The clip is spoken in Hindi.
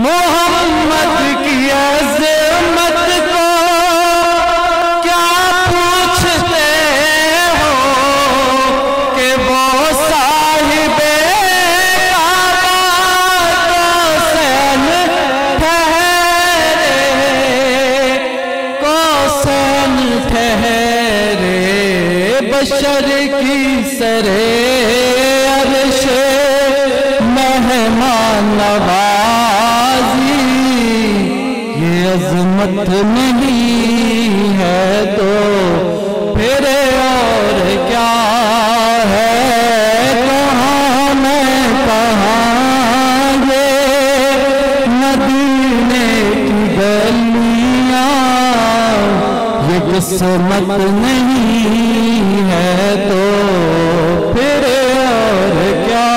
मोहम्मद की अज़मत को क्या पूछते हो कि वो साहिबे काबा कौसैन ठहरे बशर की सरे अर्श मेहमान नवाजी। ये अज़मत नहीं है तो फिर और क्या है? कहाँ मैं कहाँ ये मदीने की गलियाँ, ये किस्मत नहीं है तो फिर और क्या